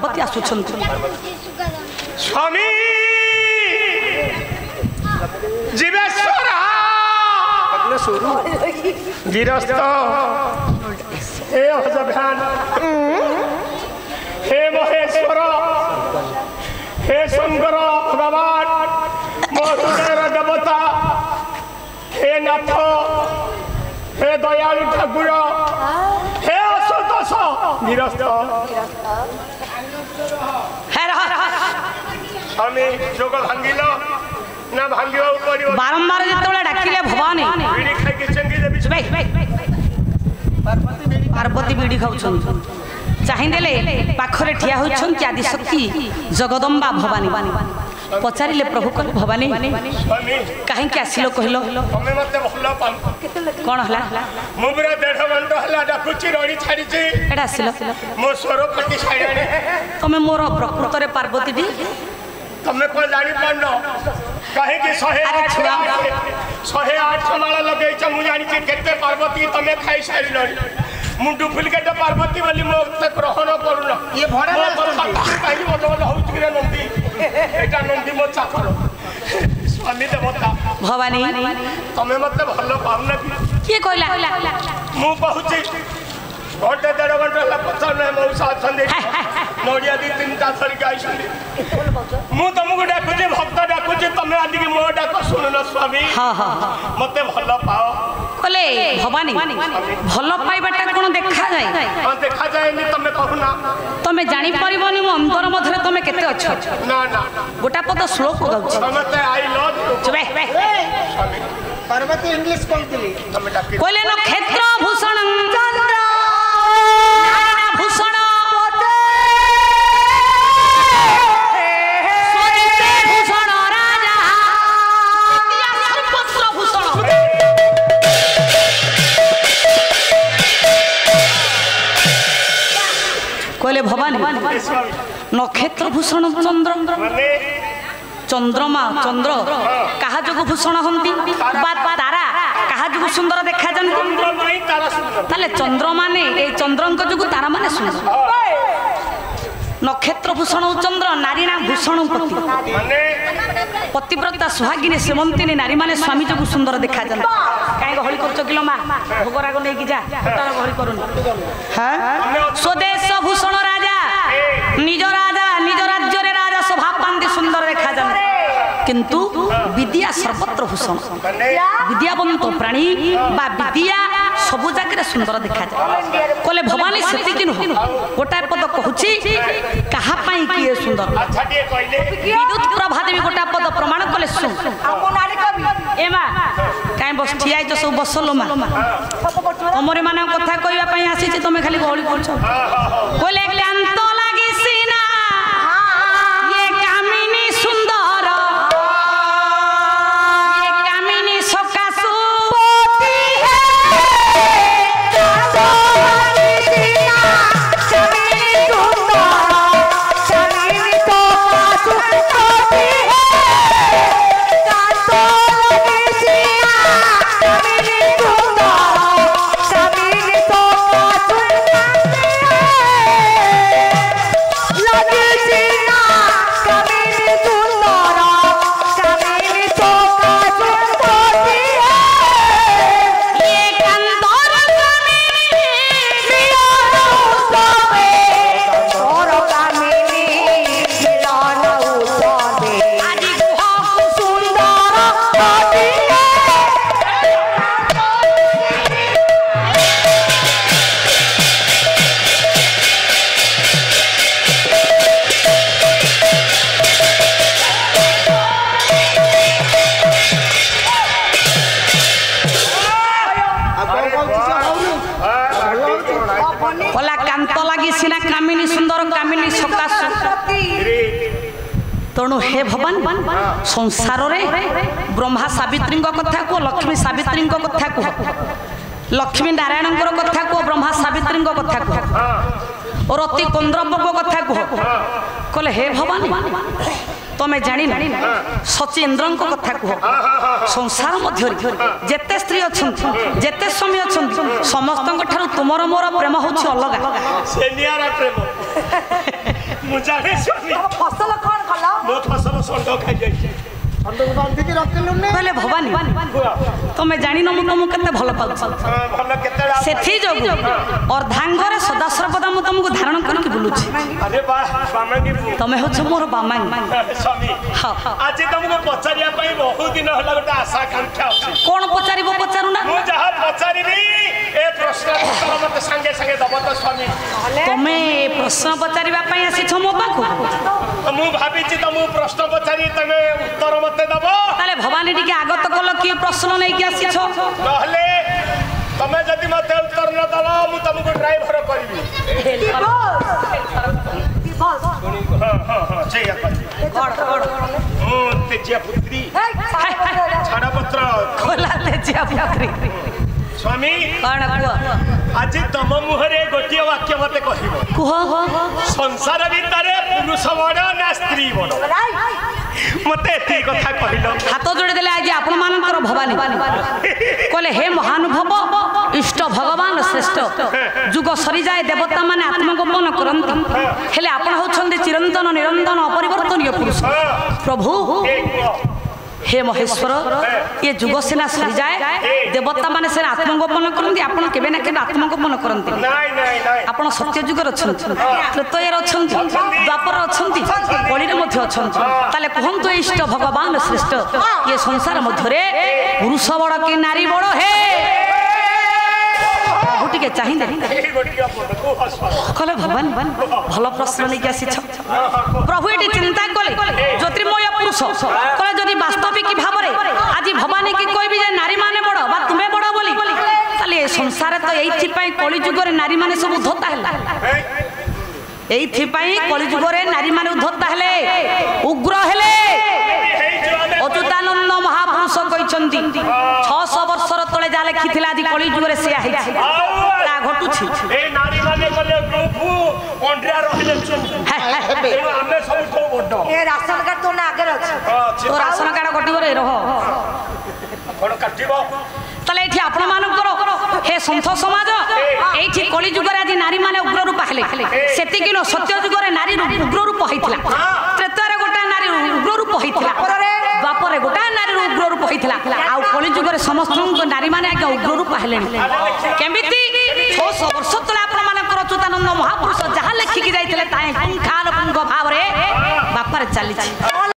पार्वती आसुछंती स्वामी जीवेश्वर गिरस्थ हे अजभान हे महेश्वर हे शंकर भगवान मधुर देवता हे नाथ हे दयालु ठाकुर हे असुतोष गिरस्थ स्वामी जोग भांगिल ना भांगिबा पड़िबो बारंबार जेतोले डाकिले भवानी बीड़ी खाइ के चंगी देबी पार्वती बीड़ी खाउछन चाहिदेले पाखरे ठिया होछन आदि शक्ति जगदम्बा भवानी पचारिले प्रभु कल भवानी कहीं के आसिलो कहलो हमें मते भल्ला पान कोन हला मु पूरा 1.5 घंटा हला डाकुची रणी छाड़ी छी एडा आसिलो मो स्वर फटी छाड़ानी तमे मोर प्रकृत रे पार्वती दी तमे को जानि पानो कहे कि 108 माला लगे छ मु जानि छी केते पार्वती तमे खाई सारिलो मुंडू फुलकेट पार्वती वाली मोक्ते ग्रहण करूना ये भड़ा कहीं मत होउछ कि नंदी एटा नंदी मो चाकर स्वामी देवता भवानी तमे मते भलो पाउना के कहला मु पहुची घंटे 1.5 घंटा ला पछा नै मौसा छंदे नोडिया दी 3टा धरि आइछली मु तुमको डाकुची भक्त डाकुची तमे आदि के मो डाक सुनलो स्वामी हां हां मते भलो पाओ कले भवानी भलो पाइबाटा कोन देखा जाय हां देखा जाय नि तमे कहूना तमे जानि परिबनी मो अंतर मधरे तमे केते अछ ना ना गोटा पद श्लोक गाउछ तमे आई लव चबे पार्वती इंग्लिश कहतली तमे डाके कोले नक्षत्र भूषण चंद्र भूषण स्वरिते भूषण राजा सर्वत्र भूषण कोले भवानी नक्षत्र भूषण चंद्र माने चंद्रमा चंद्र कहा जो भूषण हंती तारा कहा जो सुंदर देखा जाती चंद्रमाई तारा सुंदर ताले चंद्रमा ने ए चंद्रंक जो तारा माने सुंदर नक्षत्र भूषण चंद्र नारी ना भूषण पति माने पतिव्रता सुहागिनी श्रीमंतिनी नारी माने स्वामी जो सुंदर देखा जाती काहे गहଳି करछ किलो मा भोगराग लेकी जा तार गहଳି करूनी हां स्वदेश भूषण राजा निज राज्य रे राजा स्वभाव पांति सुंदर देखा जाती किंतु विद्या सर्वत्र भूषण विद्यावंत प्राणी बा विद्या सबु जगह सुंदर देखा जाए कोले भवानी सेति कि नुह गोटा पद कहूची कहा पाई कि सुंदर अच्छा टे कहले विद्युत प्रभा देवी गोटा पद प्रमाण कोले सुन आपो नारी कवि एमा काई बस ठिया जो सब बसलो मा तमरे माने कथा कहबा पई आसी छी तमे खाली गहଳି करछ कोले क्लांत लागी सीना ये कामिनी सुंदर ये कामिनी सकासु पति है तेणु हे भगवान संसार रे ब्रह्मा सावित्री कथा को लक्ष्मी सावित्री कथा को लक्ष्मी नारायण कथा को ब्रह्मा सावित्री कथा को और अति कंद्रव कथा को कहले हे भगवान तमें जान सचीन्द्र कथा कह संसार मध्य जेते स्त्री अच्छा जेते स्वामी अच्छा समस्त तुमर मोर प्रेम हूँ अलग ମୁଁ ଜାଣେ ସ୍ୱାମୀ ଫସଲ କଣ କଲ? ମୋ ଫସଲ ଷଣ୍ଢ ଖାଇଯାଇଛି। କହିଲେ ଭବାନୀ ତମେ ଜାଣିନ ମୁଁ ତମକୁ କେତେ ଭଲ ପାଉଛି। ଭଲ କେତେବେଳେ ସେଥି ଯୋଗୁଁ ଅର୍ଦ୍ଧାଙ୍ଗରେ ସଦାସର୍ବଦା ମୁଁ ତମକୁ ଧାରଣ କରିକି ବୁଲୁଛି। ଆରେ ବାଃ ସ୍ୱାମୀ ତମେ ହଉଛ ମୋର ବାମାଙ୍ଗୀ। ସ୍ୱାମୀ ଆଜି ତମକୁ ପଚାରିବା ପାଇଁ ବହୁତ ଦିନ ହେଲା ଗୋଟେ ଆଶା ଆକାଂକ୍ଷା ଅଛି। କଣ ପଚାରିବ ପଚାରୁନା? ମୁଁ ଯାହା ପଚାରିବି ଏ ପ୍ରଶ୍ନ ଉତ୍ତର ମତେ ସାଙ୍ଗେ ସାଙ୍ଗେ ଦବ ତ ସ୍ୱାମୀ? ତମେ ପ୍ରଶ୍ନ ପଚାରିବା ପାଇଁ ଆସିଛ ମୋ ପାଖକୁ? ମୁଁ ଭାବିଛି ତମକୁ ପ୍ରଶ୍ନ ପଚାରି ତମେ ଉତ୍ତର ମତେ ଦବ। ତାହେଲେ ଭବାନୀ ଟିକେ ଆଗତ କଲ କି ପ୍ରଶ୍ନ ନେଇକି ଆସିଛ? ନହେଲେ ତମେ ଯଦି ମତେ ଉତ୍ତର ନ ଦବ ମୁଁ ତମକୁ ଡ୍ରାଇଭର କରିବି। ସେଇଆ କରିବି। ମୁଁ ତେଜିଆ ପୁତ୍ରୀ ଛାଡ଼ପତ୍ର ଖୋଲା ତେଜିଆ ପୁତ୍ରୀ। ସ୍ୱାମୀ କଣ କୁହ? ଆଜି ତମ ମୁହଁରେ ଗୋଟିଏ ବାକ୍ୟ ମତେ କହିବ। କୁହ। ସଂସାର ଭିତରେ ପୁରୁଷ ବଡ ନା ସ୍ତ୍ରୀ ବଡ? ମତେ ଏତିକି କଥା କହିଲ। ହାତ ଯୋଡ଼ି ଦେଲେ ଆଜି ଆପଣ ମାନଙ୍କର ଭବାନୀ କହିଲେ ହେ ମହାନୁଭବ ଇଷ୍ଟ ଭଗବାନ ଶ୍ରେଷ୍ଠ। ଯୁଗ ସରିଯାଏ ଦେବତା ମାନେ ଆତ୍ମଗୋପନ କରନ୍ତି, ହେଲେ ଆପଣ ହଉଛନ୍ତି ଚିରନ୍ତନ ନିରନ୍ତନ ଅପରିବର୍ତ୍ତନୀୟ ପୁରୁଷ। ପ୍ରଭୁ हे महेश्वर ये जुग सेना सरीजाए देवता माने सेना आत्मगोपन करती आपण केबे ना केबे आत्मगोपन करती आपण सत्य जुगर अछंती त्रेतयर अछंती द्वापर अछंती कलिरे मध्ये अछंती ताले कहंतु इष्ट भगवान श्रेष्ठ ये संसार मध्य रे पुरुष बड़ कि नारी बड़ हे टिके चाहिए कहले भगवान भल प्रश्न नहीं आसी प्रभु ये चिंता कले ज्योतिर्मय पुरुष कहले जदि वास्तविक भाव में आज भवानी की कहबी जे नारी माने बड़ बा तुमे बड़ बोली ताले संसार तो एथि पई कली जुगरे नारी माने सब उद्धता हैला एथि पई कली जुगरे नारी माने उद्धता हेले उग्र हेले अच्युतानंद महापुरुष कहते 600 वर्षर तले जा लिखिथिला आज कली जुगरे से आइछि ता घटुछि ए नारी माने कले ग्रुप ओंड्रा रहिले हेबे हमें सब तो बड्डो ए राशन कार्ड तो ना आगे अछि तो राशन कार्ड कटिबो रे रह कोन काटिबो ताले एठी आपण मानकर हे संत समाज एठी कली जुगरे आज नारी माने उग्र रूप हेले सेति किनो सत्य जुगरे नारी उग्र रूप होइथिला त्रेतारे गोटा नारी उग्र रूप होइथिला बापरे गोटा नारी उग्र रूप होइथिला आ कली जुगरे समस्त नारी माने आगे उग्र रूप हेलेनी केमिति 600 वर्ष तले आपण मानकर अच्युतानंद महापुरुष जहा लेखिकी जाइथिले ताई पुंखानुपुंख भाव रे बापरे चलीछि।